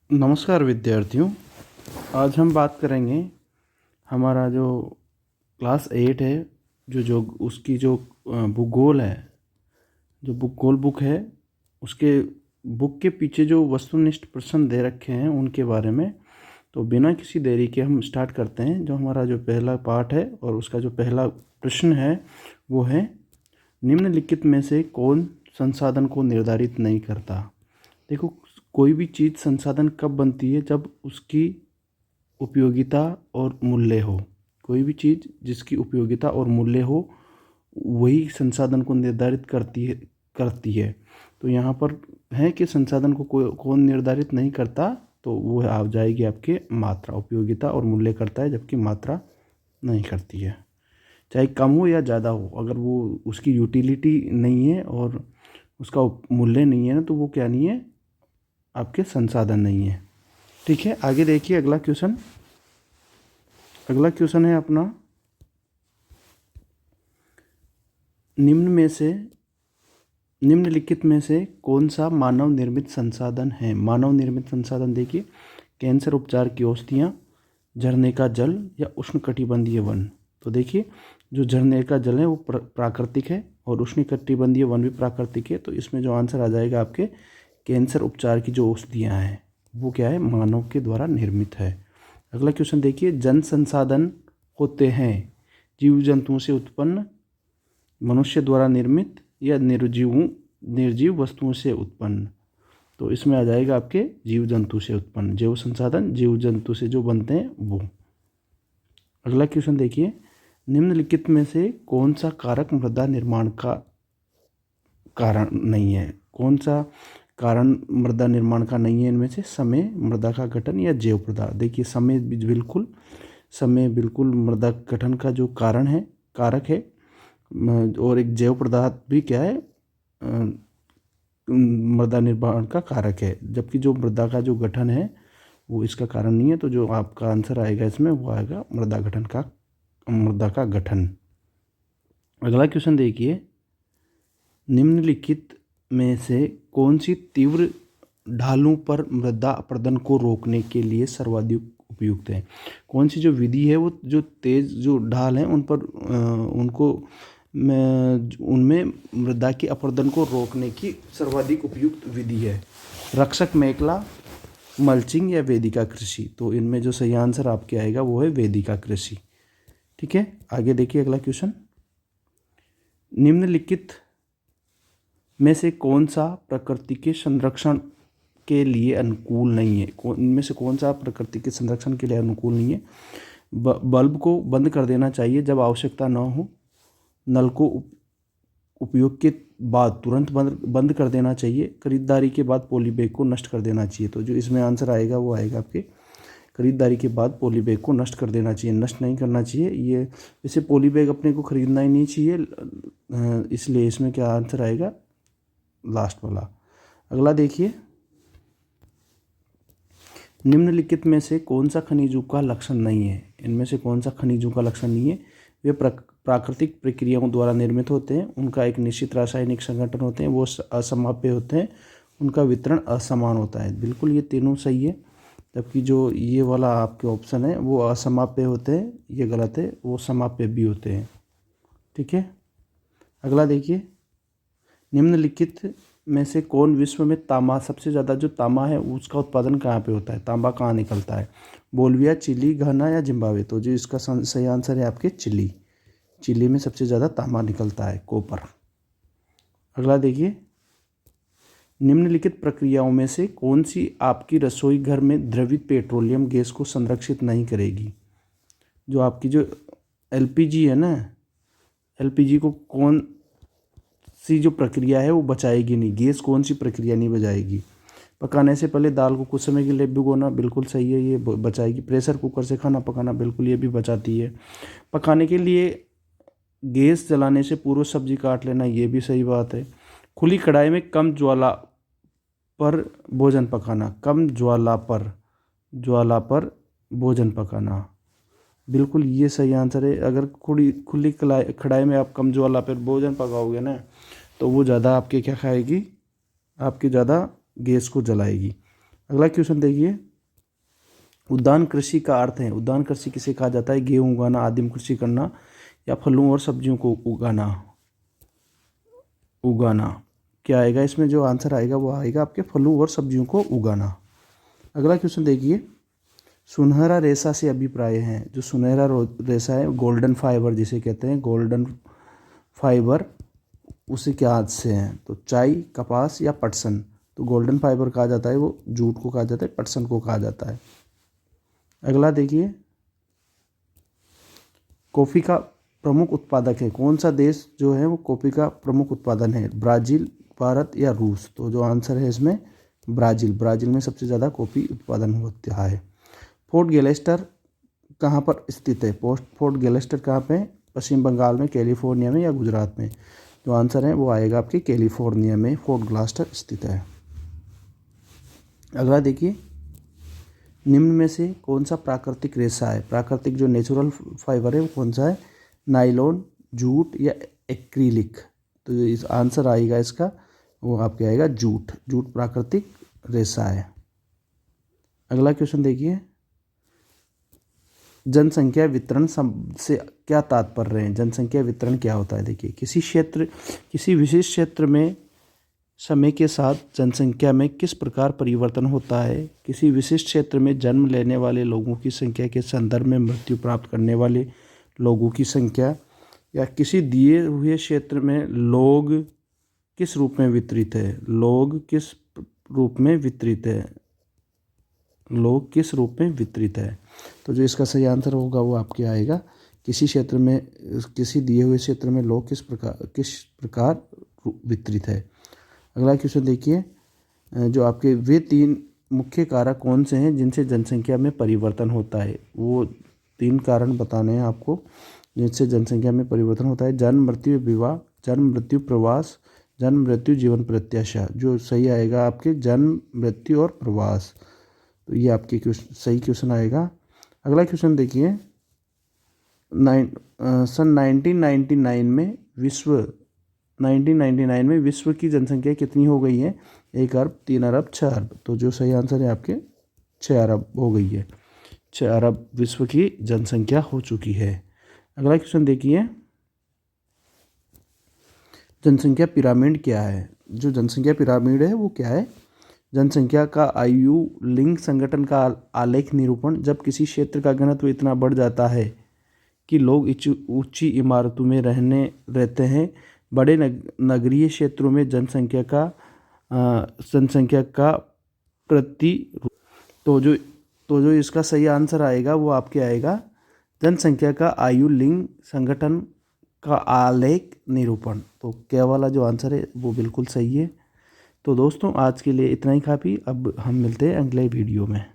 नमस्कार विद्यार्थियों। आज हम बात करेंगे हमारा जो क्लास 8 है, जो उसकी जो भूगोल है, जो भूगोल बुक है, उसके बुक के पीछे जो वस्तुनिष्ठ प्रश्न दे रखे हैं उनके बारे में। तो बिना किसी देरी के हम स्टार्ट करते हैं। जो हमारा जो पहला पार्ट है और उसका जो पहला प्रश्न है वो है, निम्नलिखित में से कौन संसाधन को निर्धारित नहीं करता। देखो, कोई भी चीज़ संसाधन कब बनती है? जब उसकी उपयोगिता और मूल्य हो। कोई भी चीज़ जिसकी उपयोगिता और मूल्य हो वही संसाधन को निर्धारित करती है। तो यहाँ पर है कि संसाधन को कौन निर्धारित नहीं करता, तो वो आ जाएगी आपके मात्रा। उपयोगिता और मूल्य करता है, जबकि मात्रा नहीं करती है। चाहे कम हो या ज़्यादा हो, अगर वो उसकी यूटिलिटी नहीं है और उसका मूल्य नहीं है ना, तो वो क्या नहीं है, आपके संसाधन नहीं है। ठीक है, आगे देखिए अगला क्वेश्चन। अगला क्वेश्चन है अपना, निम्नलिखित में से कौन सा मानव निर्मित संसाधन है? मानव निर्मित संसाधन देखिए, कैंसर उपचार की औषधियाँ, झरने का जल या उष्णकटिबंधीय वन। तो देखिए, जो झरने का जल है वो प्राकृतिक है और उष्णकटिबंधीय वन भी प्राकृतिक है। तो इसमें जो आंसर आ जाएगा आपके, कैंसर उपचार की जो औषधियाँ हैं वो क्या है, मानव के द्वारा निर्मित है। अगला क्वेश्चन देखिए, जन संसाधन होते हैं जीव जंतुओं से उत्पन्न, मनुष्य द्वारा निर्मित या निर्जीव वस्तुओं से उत्पन्न। तो इसमें आ जाएगा आपके जीव जंतु से उत्पन्न। जैव संसाधन जीव जंतु से जो बनते हैं वो। अगला क्वेश्चन देखिए, निम्नलिखित में से कौन सा कारक मृदा निर्माण का कारण नहीं है? कौन सा कारण मृदा निर्माण का नहीं है? इनमें से समय, मृदा का गठन या जैव पदार्थ। देखिए, समय बिल्कुल मृदा गठन का जो कारण है, कारक है। और एक जैव पदार्थ भी क्या है, मृदा निर्माण का कारक है। जबकि जो मृदा का जो गठन है वो इसका कारण नहीं है। तो जो आपका आंसर आएगा इसमें वो आएगा मृदा का गठन। अगला क्वेश्चन देखिए, निम्नलिखित में से कौन सी तीव्र ढालों पर मृदा अपरदन को रोकने के लिए सर्वाधिक उपयुक्त है? कौन सी जो विधि है वो जो तेज जो ढाल हैं उन पर उनमें मृदा के अपरदन को रोकने की सर्वाधिक उपयुक्त विधि है? रक्षक मेखला, मल्चिंग या वेदिका कृषि। तो इनमें जो सही आंसर आपके आएगा वो है वेदिका कृषि। ठीक है, आगे देखिए अगला क्वेश्चन, निम्नलिखित में से कौन सा प्रकृति के संरक्षण के लिए अनुकूल नहीं है? इनमें से कौन सा प्रकृति के संरक्षण के लिए अनुकूल नहीं है? बल्ब को बंद कर देना चाहिए जब आवश्यकता न हो। नल को उपयोग के बाद तुरंत बंद कर देना चाहिए। खरीदारी के बाद पॉली बैग को नष्ट कर देना चाहिए। तो जो इसमें आंसर आएगा वो आएगा आपके, खरीदारी के बाद पॉली बैग को नष्ट कर देना चाहिए, नष्ट नहीं करना चाहिए। ये इसे पॉली बैग अपने को खरीदना ही नहीं चाहिए, इसलिए इसमें क्या आंसर आएगा, लास्ट वाला। अगला देखिए, निम्नलिखित में से कौन सा खनिजों का लक्षण नहीं है? इनमें से कौन सा खनिजों का लक्षण नहीं है? वे प्राकृतिक प्रक्रियाओं द्वारा निर्मित होते हैं, उनका एक निश्चित रासायनिक संगठन होते हैं, वो असमाप्य होते हैं, उनका वितरण असमान होता है। बिल्कुल ये तीनों सही है, जबकि जो ये वाला आपके ऑप्शन है वो असमाप्य होते हैं, ये गलत है, वो समाप्य भी होते हैं। ठीक है, अगला देखिए, निम्नलिखित में से कौन विश्व में तांबा, सबसे ज़्यादा जो तांबा है उसका उत्पादन कहाँ पे होता है? तांबा कहाँ निकलता है? बोलिविया, चिली, घाना या जिम्बाब्वे। तो जो इसका सही आंसर है आपके चिली में सबसे ज़्यादा तांबा निकलता है, कॉपर। अगला देखिए, निम्नलिखित प्रक्रियाओं में से कौन सी आपकी रसोई घर में द्रवित पेट्रोलियम गैस को संरक्षित नहीं करेगी? जो आपकी जो एलपीजी है ना, एलपीजी को कौन सी जो प्रक्रिया है वो बचाएगी नहीं? गैस कौन सी प्रक्रिया नहीं बचाएगी? पकाने से पहले दाल को कुछ समय के लिए भिगोना, बिल्कुल सही है, ये बचाएगी। प्रेशर कुकर से खाना पकाना, बिल्कुल ये भी बचाती है। पकाने के लिए गैस जलाने से पूर्व सब्जी काट लेना, ये भी सही बात है। खुली कढ़ाई में कम ज्वाला पर भोजन पकाना, कम ज्वाला पर भोजन पकाना, बिल्कुल ये सही आंसर है। अगर खुली कढ़ाई में आप कम ज्वाला पर भोजन पकाओगे ना, तो वो ज़्यादा आपके क्या खाएगी, आपके ज़्यादा गैस को जलाएगी। अगला क्वेश्चन देखिए, उद्यान कृषि का अर्थ है, उद्यान कृषि किसे कहा जाता है? गेहूँ उगाना, आदिम कृषि करना या फलों और सब्जियों को उगाना। क्या आएगा इसमें? जो आंसर आएगा वो आएगा आपके फलों और सब्जियों को उगाना। अगला क्वेश्चन देखिए, सुनहरा रेशा से अभिप्राय है। जो सुनहरा रेशा है, गोल्डन फाइबर जिसे कहते हैं, गोल्डन फाइबर, उसे क्या से हैं? तो चाय, कपास या पटसन। तो गोल्डन फाइबर कहा जाता है वो जूट को कहा जाता है, पटसन को कहा जाता है। अगला देखिए, कॉफ़ी का प्रमुख उत्पादक है। कौन सा देश जो है वो कॉफ़ी का प्रमुख उत्पादन है? ब्राज़ील, भारत या रूस। तो जो आंसर है इसमें ब्राज़ील। ब्राज़ील में सबसे ज़्यादा कॉफ़ी उत्पादन होता है। फोर्ट ग्लेस्टर कहाँ पर स्थित है? फोर्ट ग्लेस्टर कहाँ पे है? पश्चिम बंगाल में, कैलिफोर्निया में या गुजरात में। जो आंसर है वो आएगा आपके कैलिफोर्निया में फोर्ट ग्लेस्टर स्थित है। अगला देखिए, निम्न में से कौन सा प्राकृतिक रेशा है? प्राकृतिक जो नेचुरल फाइबर है वो कौन सा है? नायलॉन, जूट या एक्रिलिक। तो जो इस आंसर आएगा इसका वो आपके आएगा जूट। जूट प्राकृतिक रेशा है। अगला क्वेश्चन देखिए, जनसंख्या वितरण से क्या तात्पर्य है? जनसंख्या वितरण क्या होता है? देखिए, किसी विशेष क्षेत्र में समय के साथ जनसंख्या में किस प्रकार परिवर्तन होता है? किसी विशिष्ट क्षेत्र में जन्म लेने वाले लोगों की संख्या के संदर्भ में मृत्यु प्राप्त करने वाले लोगों की संख्या, या किसी दिए हुए क्षेत्र में लोग किस रूप में वितरित है? लोग किस रूप में वितरित है? तो जो इसका सही आंसर होगा वो आपके आएगा, किसी दिए हुए क्षेत्र में लोग किस प्रकार वितरित है। अगला क्वेश्चन देखिए, जो आपके वे 3 मुख्य कारक कौन से हैं जिनसे जनसंख्या में परिवर्तन होता है? वो 3 कारण बताने हैं आपको जिनसे जनसंख्या में परिवर्तन होता है। जन्म, मृत्यु, विवाह। जन्म, मृत्यु, प्रवास। जन्म, मृत्यु, जीवन प्रत्याशा। जो सही आएगा आपके जन्म, मृत्यु और प्रवास। तो ये आपके सही क्वेश्चन आएगा। अगला क्वेश्चन देखिए, सन 1999 में विश्व की जनसंख्या कितनी हो गई है? 1 अरब, 3 अरब, 6 अरब। तो जो सही आंसर है आपके 6 अरब हो गई है। 6 अरब विश्व की जनसंख्या हो चुकी है। अगला क्वेश्चन देखिए, जनसंख्या पिरामिड क्या है? जो जनसंख्या पिरामिड है वो क्या है? जनसंख्या का आयु लिंग संगठन का आलेख निरूपण। जब किसी क्षेत्र का घनत्व इतना बढ़ जाता है कि लोग ऊंची इमारतों में रहते हैं। बड़े नगरीय क्षेत्रों में जनसंख्या का प्रति। तो जो इसका सही आंसर आएगा वो आपके आएगा जनसंख्या का आयु लिंग संगठन का आलेख निरूपण। तो क्या वाला जो आंसर है वो बिल्कुल सही है। तो दोस्तों आज के लिए इतना ही काफ़ी। अब हम मिलते हैं अगले वीडियो में।